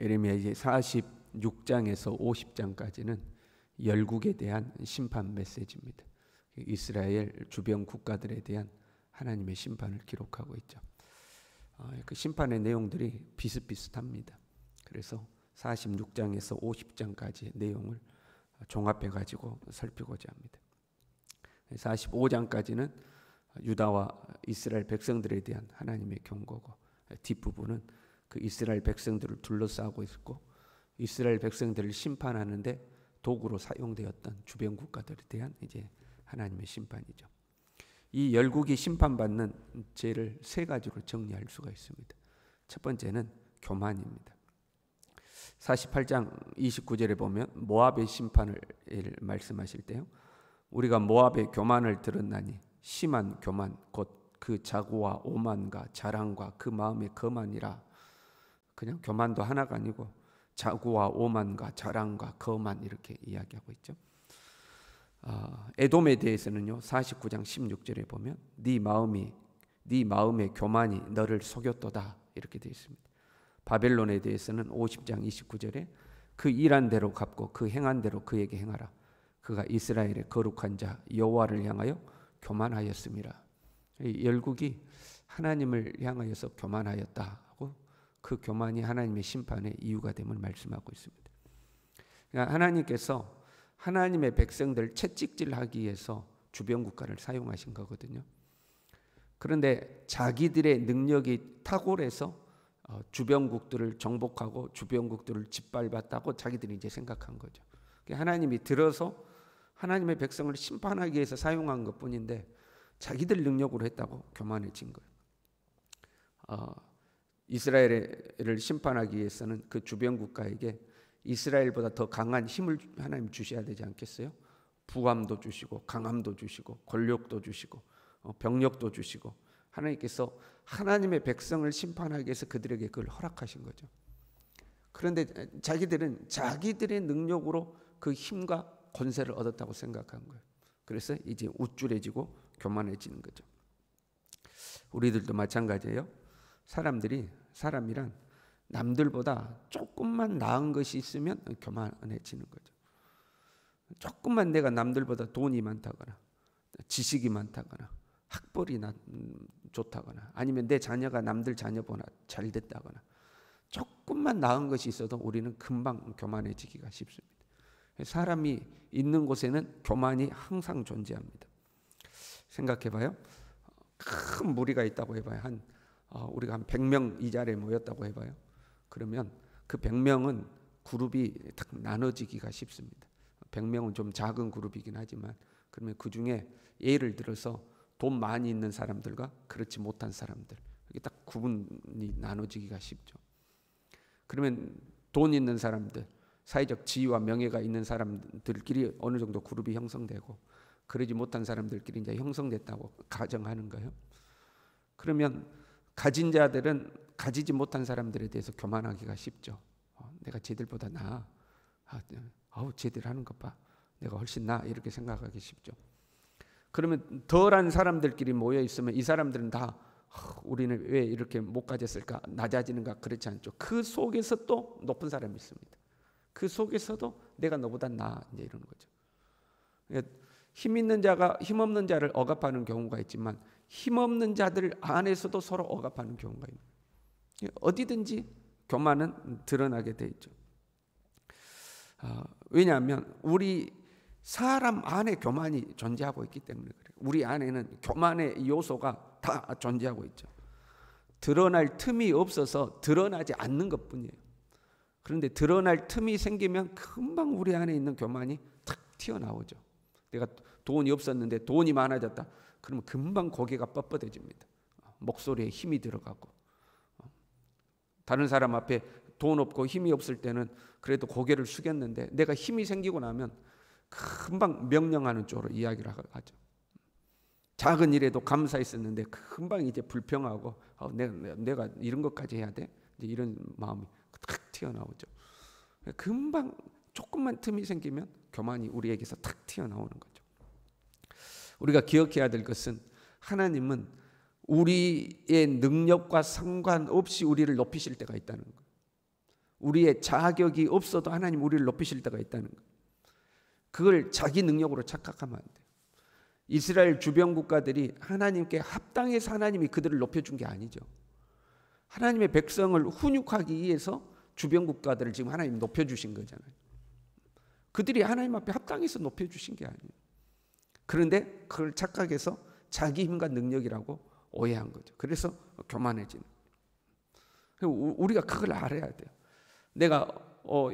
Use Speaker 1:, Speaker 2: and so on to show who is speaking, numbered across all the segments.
Speaker 1: 예레미야 이제 46장에서 50장까지는 열국에 대한 심판 메시지입니다. 이스라엘 주변 국가들에 대한 하나님의 심판을 기록하고 있죠. 그 심판의 내용들이 비슷비슷합니다. 그래서 46장에서 50장까지의 내용을 종합해 가지고 살피고자 합니다. 45장까지는 유다와 이스라엘 백성들에 대한 하나님의 경고고, 뒷부분은 그 이스라엘 백성들을 둘러싸고 있고 이스라엘 백성들을 심판하는데 도구로 사용되었던 주변 국가들에 대한 이제 하나님의 심판이죠. 이 열국이 심판받는 죄를 세 가지로 정리할 수가 있습니다. 첫 번째는 교만입니다. 48장 29절에 보면 모압의 심판을 말씀하실 때요, 우리가 모압의 교만을 들었나니 심한 교만 곧 그 자고와 오만과 자랑과 그 마음의 거만이라. 그냥 교만도 하나가 아니고 자고와 오만과 자랑과 거만 이렇게 이야기하고 있죠. 에돔에 대해서는요 49장 16절에 보면 네 마음의 교만이 너를 속였도다 이렇게 되어 있습니다. 바벨론에 대해서는 50장 29절에 그 일한 대로 갚고 그 행한 대로 그에게 행하라. 그가 이스라엘의 거룩한 자 여호와를 향하여 교만하였음이라. 열국이 하나님을 향하여서 교만하였다 하고 그 교만이 하나님의 심판의 이유가 됨을 말씀하고 있습니다. 그러니까 하나님께서 하나님의 백성들 채찍질하기 위해서 주변 국가를 사용하신 거거든요. 그런데 자기들의 능력이 탁월해서 주변국들을 정복하고 주변국들을 짓밟았다고 자기들이 이제 생각한 거죠. 하나님이 들어서 하나님의 백성을 심판하기 위해서 사용한 것뿐인데 자기들 능력으로 했다고 교만해진 거예요. 이스라엘을 심판하기 위해서는 그 주변 국가에게 이스라엘보다 더 강한 힘을 하나님 주셔야 되지 않겠어요? 부함도 주시고 강함도 주시고 권력도 주시고 병력도 주시고 하나님께서 하나님의 백성을 심판하기 위해서 그들에게 그걸 허락하신 거죠. 그런데 자기들은 자기들의 능력으로 그 힘과 권세를 얻었다고 생각한 거예요. 그래서 이제 우쭐해지고 교만해지는 거죠. 우리들도 마찬가지예요. 사람이란 남들보다 조금만 나은 것이 있으면 교만해지는 거죠. 조금만 내가 남들보다 돈이 많다거나 지식이 많다거나 학벌이 좋다거나 아니면 내 자녀가 남들 자녀보다 잘 됐다거나 조금만 나은 것이 있어도 우리는 금방 교만해지기가 쉽습니다. 사람이 있는 곳에는 교만이 항상 존재합니다. 생각해봐요. 큰 무리가 있다고 해봐요. 우리가 한 100명 이 자리에 모였다고 해봐요. 그러면 그 100명은 그룹이 딱 나눠지기가 쉽습니다. 100명은 좀 작은 그룹이긴 하지만 그러면 그 중에 예를 들어서 돈 많이 있는 사람들과 그렇지 못한 사람들 이게 딱 구분이 나눠지기가 쉽죠. 그러면 돈 있는 사람들, 사회적 지위와 명예가 있는 사람들끼리 어느 정도 그룹이 형성되고 그러지 못한 사람들끼리 이제 형성됐다고 가정하는 거예요. 그러면 가진 자들은 가지지 못한 사람들에 대해서 교만하기가 쉽죠. 내가 쟤들보다 나아. 쟤들 하는 것 봐. 내가 훨씬 나아. 이렇게 생각하기 쉽죠. 그러면 덜한 사람들끼리 모여 있으면 이 사람들은 다 우리는 왜 이렇게 못 가졌을까? 낮아지는가? 그렇지 않죠. 그 속에서 또 높은 사람이 있습니다. 그 속에서도 내가 너보다 나아. 이제 이런 거죠. 힘 있는 자가 힘 없는 자를 억압하는 경우가 있지만 힘 없는 자들 안에서도 서로 억압하는 경우가 있습니다. 어디든지 교만은 드러나게 돼 있죠. 왜냐하면 우리 사람 안에 교만이 존재하고 있기 때문에 그래요. 우리 안에는 교만의 요소가 다 존재하고 있죠. 드러날 틈이 없어서 드러나지 않는 것뿐이에요. 그런데 드러날 틈이 생기면 금방 우리 안에 있는 교만이 탁 튀어나오죠. 내가 돈이 없었는데 돈이 많아졌다. 그러면 금방 고개가 뻣뻣해집니다. 목소리에 힘이 들어가고 다른 사람 앞에 돈 없고 힘이 없을 때는 그래도 고개를 숙였는데 내가 힘이 생기고 나면 금방 명령하는 쪽으로 이야기를 하죠. 작은 일에도 감사했었는데 금방 이제 불평하고 내가 이런 것까지 해야 돼? 이제 이런 마음이 탁 튀어나오죠. 금방 조금만 틈이 생기면 교만이 우리에게서 탁 튀어나오는 거죠. 우리가 기억해야 될 것은 하나님은 우리의 능력과 상관없이 우리를 높이실 때가 있다는 거예요. 우리의 자격이 없어도 하나님 우리를 높이실 때가 있다는 거예요. 그걸 자기 능력으로 착각하면 안 돼요. 이스라엘 주변 국가들이 하나님께 합당해서 하나님이 그들을 높여준 게 아니죠. 하나님의 백성을 훈육하기 위해서 주변 국가들을 지금 하나님 높여주신 거잖아요. 그들이 하나님 앞에 합당해서 높여주신 게 아니에요. 그런데 그걸 착각해서 자기 힘과 능력이라고 오해한 거죠. 그래서 교만해지는 거예요. 우리가 그걸 알아야 돼요. 내가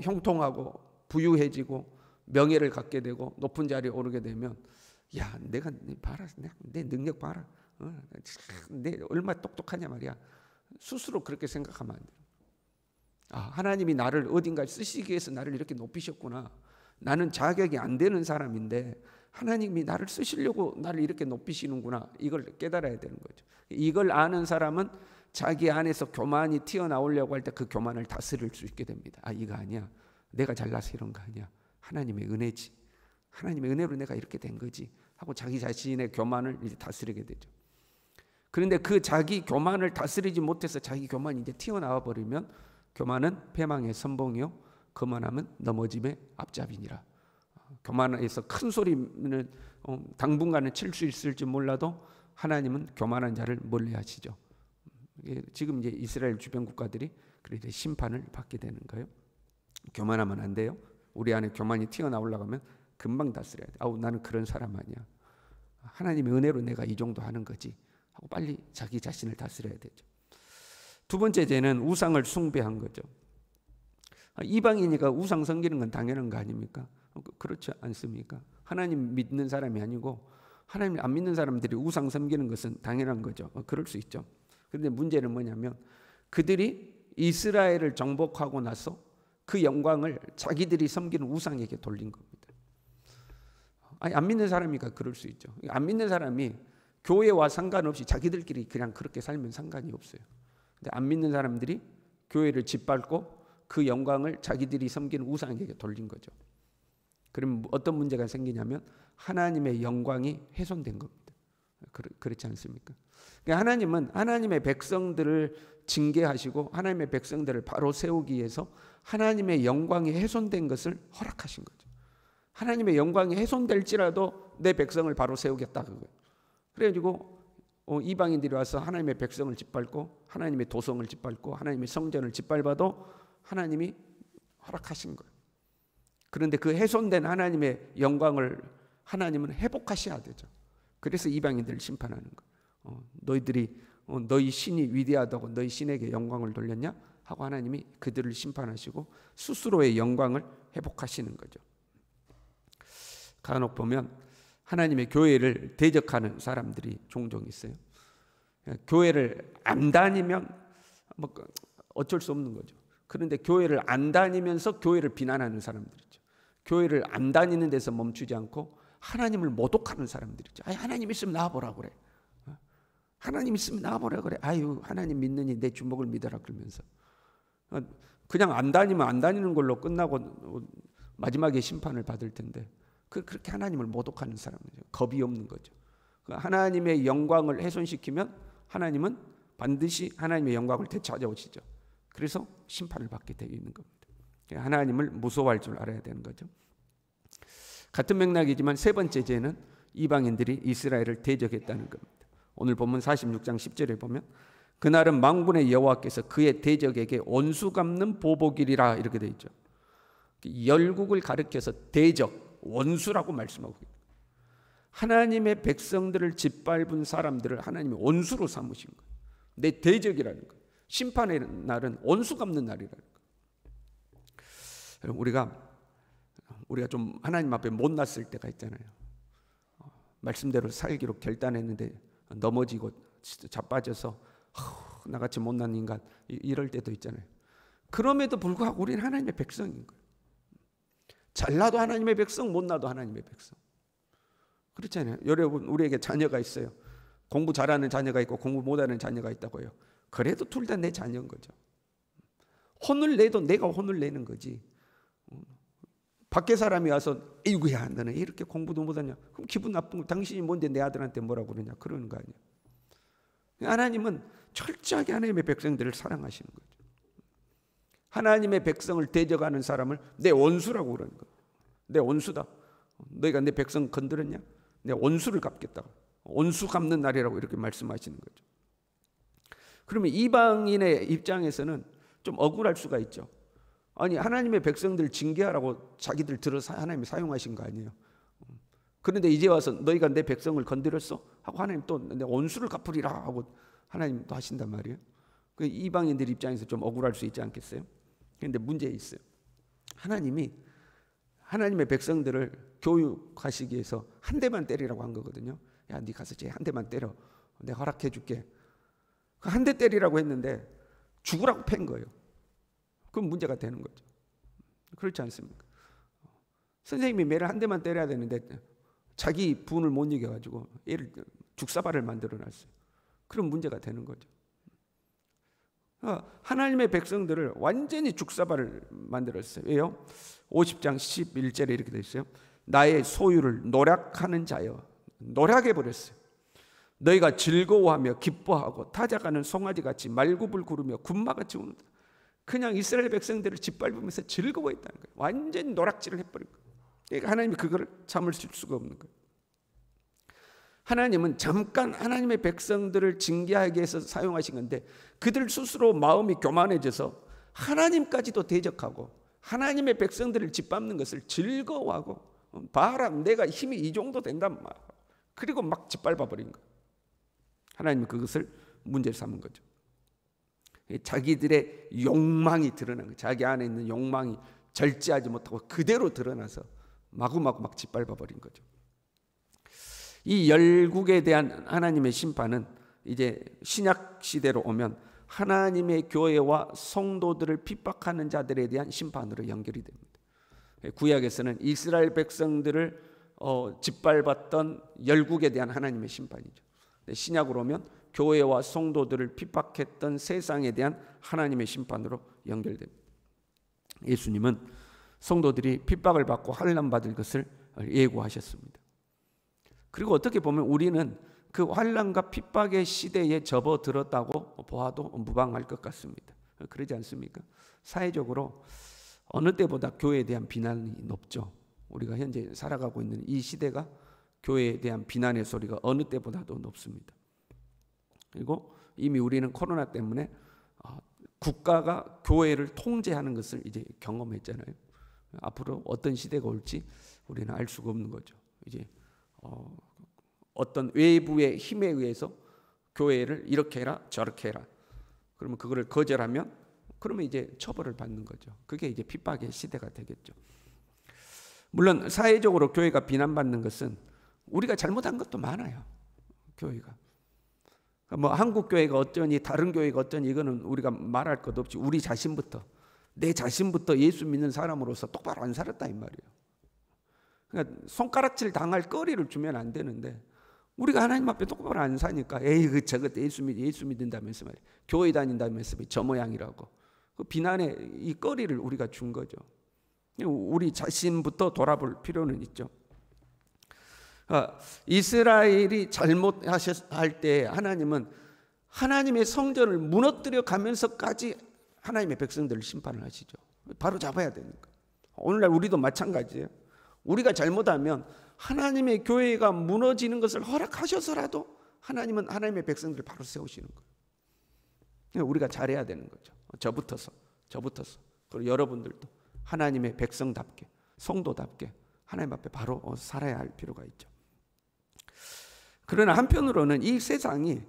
Speaker 1: 형통하고 부유해지고 명예를 갖게 되고 높은 자리에 오르게 되면 야, 내가 봐라, 내 능력 봐라, 내 얼마 똑똑하냐 말이야. 스스로 그렇게 생각하면 안 돼요. 아, 하나님이 나를 어딘가에 쓰시기 위해서 나를 이렇게 높이셨구나. 나는 자격이 안 되는 사람인데 하나님이 나를 쓰시려고 나를 이렇게 높이시는구나. 이걸 깨달아야 되는 거죠. 이걸 아는 사람은 자기 안에서 교만이 튀어나오려고 할 때 그 교만을 다스릴 수 있게 됩니다. 아, 이거 아니야. 내가 잘나서 이런 거 아니야. 하나님의 은혜지. 하나님의 은혜로 내가 이렇게 된 거지 하고 자기 자신의 교만을 이제 다스리게 되죠. 그런데 그 자기 교만을 다스리지 못해서 자기 교만이 이제 튀어나와 버리면 교만은 패망의 선봉이요 거만함은 넘어짐의 앞잡이니라. 교만에서 큰 소리는 당분간은 칠 수 있을지 몰라도 하나님은 교만한 자를 멀리하시죠. 지금 이제 이스라엘 주변 국가들이 그렇게 심판을 받게 되는 거예요. 교만하면 안 돼요. 우리 안에 교만이 튀어나오려고 하면 금방 다스려야 돼. 아우, 나는 그런 사람 아니야. 하나님의 은혜로 내가 이 정도 하는 거지 하고 빨리 자기 자신을 다스려야 되죠. 두 번째 죄는 우상을 숭배한 거죠. 이방인이가 우상 섬기는 건 당연한 거 아닙니까? 그렇지 않습니까? 하나님 믿는 사람이 아니고 하나님 안 믿는 사람들이 우상 섬기는 것은 당연한 거죠. 그럴 수 있죠. 그런데 문제는 뭐냐면 그들이 이스라엘을 정복하고 나서 그 영광을 자기들이 섬기는 우상에게 돌린 겁니다. 아니, 안 믿는 사람이니까 그럴 수 있죠. 안 믿는 사람이 교회와 상관없이 자기들끼리 그냥 그렇게 살면 상관이 없어요. 근데 안 믿는 사람들이 교회를 짓밟고 그 영광을 자기들이 섬기는 우상에게 돌린 거죠. 그럼 어떤 문제가 생기냐면 하나님의 영광이 훼손된 겁니다. 그렇지 않습니까? 하나님은 하나님의 백성들을 징계하시고 하나님의 백성들을 바로 세우기 위해서 하나님의 영광이 훼손된 것을 허락하신 거죠. 하나님의 영광이 훼손될지라도 내 백성을 바로 세우겠다 그거예요. 그래가지고 이방인들이 와서 하나님의 백성을 짓밟고 하나님의 도성을 짓밟고 하나님의 성전을 짓밟아도 하나님이 허락하신 거예요. 그런데 그 훼손된 하나님의 영광을 하나님은 회복하셔야 되죠. 그래서 이방인들을 심판하는 거예요. 너희들이 너희 신이 위대하다고 너희 신에게 영광을 돌렸냐? 하고 하나님이 그들을 심판하시고 스스로의 영광을 회복하시는 거죠. 간혹 보면 하나님의 교회를 대적하는 사람들이 종종 있어요. 교회를 안 다니면 뭐 어쩔 수 없는 거죠. 그런데 교회를 안 다니면서 교회를 비난하는 사람들이죠. 교회를 안 다니는 데서 멈추지 않고 하나님을 모독하는 사람들이죠. 아니, 하나님 있으면 나와보라 그래. 하나님 있으면 나와보라 그래. 아유, 하나님 믿느니 내 주먹을 믿어라 그러면서 그냥 안 다니면 안 다니는 걸로 끝나고 마지막에 심판을 받을 텐데 그렇게 하나님을 모독하는 사람이죠. 겁이 없는 거죠. 하나님의 영광을 훼손시키면 하나님은 반드시 하나님의 영광을 되찾아오시죠. 그래서 심판을 받게 되어 있는 겁니다. 하나님을 무서워할 줄 알아야 되는 거죠. 같은 맥락이지만 세 번째 죄는 이방인들이 이스라엘을 대적했다는 겁니다. 오늘 본문 46장 10절에 보면 그날은 만군의 여호와께서 그의 대적에게 원수 갚는 보복이리라 이렇게 되어 있죠. 열국을 가리켜서 대적, 원수라고 말씀하고 있습니다. 하나님의 백성들을 짓밟은 사람들을 하나님이 원수로 삼으신 거예요. 내 대적이라는 거예요. 심판의 날은 원수 갚는 날이라는 거예요. 우리가 좀 하나님 앞에 못났을 때가 있잖아요. 말씀대로 살기로 결단했는데 넘어지고 자빠져서 나같이 못난 인간 이럴 때도 있잖아요. 그럼에도 불구하고 우리는 하나님의 백성인 거예요. 잘나도 하나님의 백성, 못나도 하나님의 백성. 그렇잖아요. 여러분, 우리에게 자녀가 있어요. 공부 잘하는 자녀가 있고 공부 못하는 자녀가 있다고요. 그래도 둘 다 내 자녀인 거죠. 혼을 내도 내가 혼을 내는 거지. 밖에 사람이 와서 이구야 너는 이렇게 공부도 못하냐? 그럼 기분 나쁜 거 당신이 뭔데 내 아들한테 뭐라고 그러냐? 그러는 거 아니야. 하나님은 철저하게 하나님의 백성들을 사랑하시는 거죠. 하나님의 백성을 대적하는 사람을 내 원수라고 그러는 거예요. 내 원수다. 너희가 내 백성 건드렸냐? 내 원수를 갚겠다. 원수 갚는 날이라고 이렇게 말씀하시는 거죠. 그러면 이방인의 입장에서는 좀 억울할 수가 있죠. 아니, 하나님의 백성들 징계하라고 자기들 들어서 하나님이 사용하신 거 아니에요. 그런데 이제 와서 너희가 내 백성을 건드렸어? 하고 하나님 또 내 원수를 갚으리라 하고 하나님 또 하신단 말이에요. 그 이방인들 입장에서 좀 억울할 수 있지 않겠어요? 그런데 문제 있어요. 하나님이 하나님의 백성들을 교육하시기 위해서 한 대만 때리라고 한 거거든요. 야, 네 가서 쟤 한 대만 때려. 내가 허락해 줄게. 그 한 대 때리라고 했는데 죽으라고 팬 거예요. 그럼 문제가 되는 거죠. 그렇지 않습니까? 선생님이 매를 한 대만 때려야 되는데 자기 분을 못 이겨가지고 얘를 죽사발을 만들어놨어요. 그럼 문제가 되는 거죠. 하나님의 백성들을 완전히 죽사발을 만들었어요. 왜요? 50장 11절에 이렇게 되어 있어요. 나의 소유를 노략하는 자여. 노략해버렸어요. 너희가 즐거워하며 기뻐하고 타작하는 송아지같이 말굽을 구르며 군마같이 우는다. 그냥 이스라엘 백성들을 짓밟으면서 즐거워했다는 거예요. 완전히 노략질을 해버린 거예요. 그러니까 하나님이 그거를 참을 수가 없는 거예요. 하나님은 잠깐 하나님의 백성들을 징계하기 위해서 사용하신 건데 그들 스스로 마음이 교만해져서 하나님까지도 대적하고 하나님의 백성들을 짓밟는 것을 즐거워하고 봐라 내가 힘이 이 정도 된단 말이야. 그리고 막 짓밟아버린 거예요. 하나님은 그것을 문제를 삼은 거죠. 자기들의 욕망이 드러난 거예요. 자기 안에 있는 욕망이 절제하지 못하고 그대로 드러나서 마구마구 막 짓밟아버린 거죠. 이 열국에 대한 하나님의 심판은 이제 신약 시대로 오면 하나님의 교회와 성도들을 핍박하는 자들에 대한 심판으로 연결이 됩니다. 구약에서는 이스라엘 백성들을 짓밟았던 열국에 대한 하나님의 심판이죠. 신약으로 오면 교회와 성도들을 핍박했던 세상에 대한 하나님의 심판으로 연결됩니다. 예수님은 성도들이 핍박을 받고 환난 받을 것을 예고하셨습니다. 그리고 어떻게 보면 우리는 그 환난과 핍박의 시대에 접어들었다고 보아도 무방할 것 같습니다. 그러지 않습니까? 사회적으로 어느 때보다 교회에 대한 비난이 높죠. 우리가 현재 살아가고 있는 이 시대가 교회에 대한 비난의 소리가 어느 때보다도 높습니다. 그리고 이미 우리는 코로나 때문에 국가가 교회를 통제하는 것을 이제 경험했잖아요. 앞으로 어떤 시대가 올지 우리는 알 수가 없는 거죠. 이제 어떤 외부의 힘에 의해서 교회를 이렇게 해라 저렇게 해라. 그러면 그거를 거절하면 그러면 이제 처벌을 받는 거죠. 그게 이제 핍박의 시대가 되겠죠. 물론 사회적으로 교회가 비난받는 것은 우리가 잘못한 것도 많아요. 교회가. 뭐 한국 교회가 어쩌니 다른 교회가 어쩌니 이거는 우리가 말할 것 없이 우리 자신부터 내 자신부터 예수 믿는 사람으로서 똑바로 안 살았다 이 말이에요. 그러니까 손가락질 당할 거리를 주면 안 되는데 우리가 하나님 앞에 똑바로 안 사니까 에이 그 저것 예수 믿는다면서 말이에요. 교회 다닌다면서 저 모양이라고 그 비난의 이 거리를 우리가 준 거죠. 우리 자신부터 돌아볼 필요는 있죠. 이스라엘이 잘못할 때 하나님은 하나님의 성전을 무너뜨려 가면서까지 하나님의 백성들을 심판을 하시죠. 바로 잡아야 되니까. 오늘날 우리도 마찬가지예요. 우리가 잘못하면 하나님의 교회가 무너지는 것을 허락하셔서라도 하나님은 하나님의 백성들을 바로 세우시는 거예요. 우리가 잘해야 되는 거죠. 저부터서 그리고 여러분들도 하나님의 백성답게 성도답게 하나님 앞에 바로 살아야 할 필요가 있죠. 그러나 한편으로는 이 세상이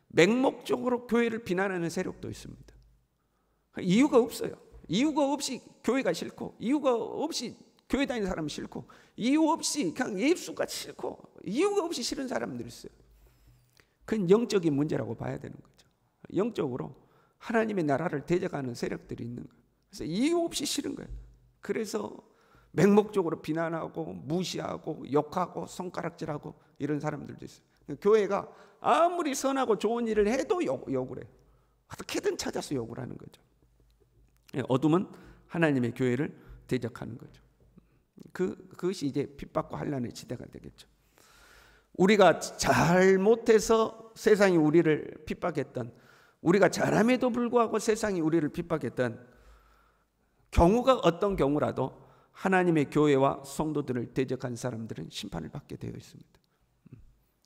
Speaker 1: 맹목적으로 교회를 비난하는 세력도 있습니다. 이유가 없어요. 이유가 없이 교회가 싫고 이유가 없이 교회 다니는 사람이 싫고 이유 없이 그냥 예수가 싫고 이유가 없이 싫은 사람들이 있어요. 그건 영적인 문제라고 봐야 되는 거죠. 영적으로 하나님의 나라를 대적하는 세력들이 있는 거예요. 그래서 이유 없이 싫은 거예요. 그래서 맹목적으로 비난하고 무시하고 욕하고 손가락질하고 이런 사람들도 있어요. 교회가 아무리 선하고 좋은 일을 해도 욕을 해요. 어떻게든 찾아서 욕을 하는 거죠. 어둠은 하나님의 교회를 대적하는 거죠. 그것이 이제 핍박과 환난의 시대가 되겠죠. 우리가 잘못해서 세상이 우리를 핍박했던, 우리가 잘함에도 불구하고 세상이 우리를 핍박했던 경우가 어떤 경우라도 하나님의 교회와 성도들을 대적한 사람들은 심판을 받게 되어 있습니다.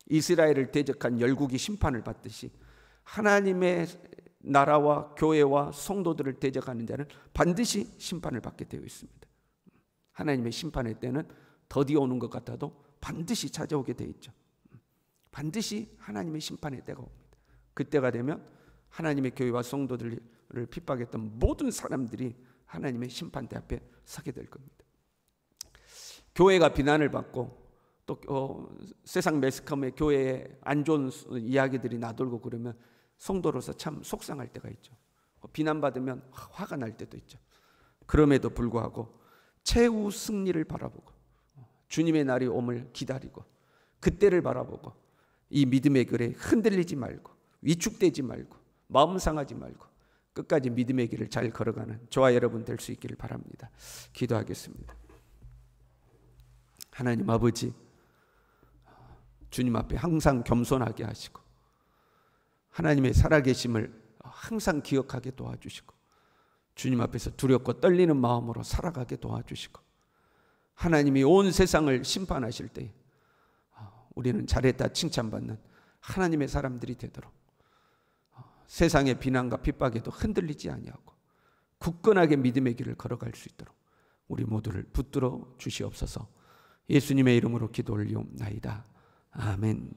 Speaker 1: 이스라엘을 대적한 열국이 심판을 받듯이 하나님의 나라와 교회와 성도들을 대적하는 자는 반드시 심판을 받게 되어 있습니다. 하나님의 심판의 때는 더디 오는 것 같아도 반드시 찾아오게 되어 있죠. 반드시 하나님의 심판의 때가 옵니다. 그때가 되면 하나님의 교회와 성도들을 핍박했던 모든 사람들이 하나님의 심판대 앞에 서게 될 겁니다. 교회가 비난을 받고 또 세상 매스컴에 교회에 안 좋은 이야기들이 나돌고 그러면 성도로서 참 속상할 때가 있죠. 비난받으면 화가 날 때도 있죠. 그럼에도 불구하고 최후 승리를 바라보고 주님의 날이 옴을 기다리고 그때를 바라보고 이 믿음의 길에 흔들리지 말고 위축되지 말고 마음 상하지 말고 끝까지 믿음의 길을 잘 걸어가는 저와 여러분 될 수 있기를 바랍니다. 기도하겠습니다. 하나님 아버지, 주님 앞에 항상 겸손하게 하시고 하나님의 살아계심을 항상 기억하게 도와주시고 주님 앞에서 두렵고 떨리는 마음으로 살아가게 도와주시고 하나님이 온 세상을 심판하실 때 우리는 잘했다 칭찬받는 하나님의 사람들이 되도록 세상의 비난과 핍박에도 흔들리지 아니하고 굳건하게 믿음의 길을 걸어갈 수 있도록 우리 모두를 붙들어 주시옵소서. 예수님의 이름으로 기도 올리옵나이다. 아멘.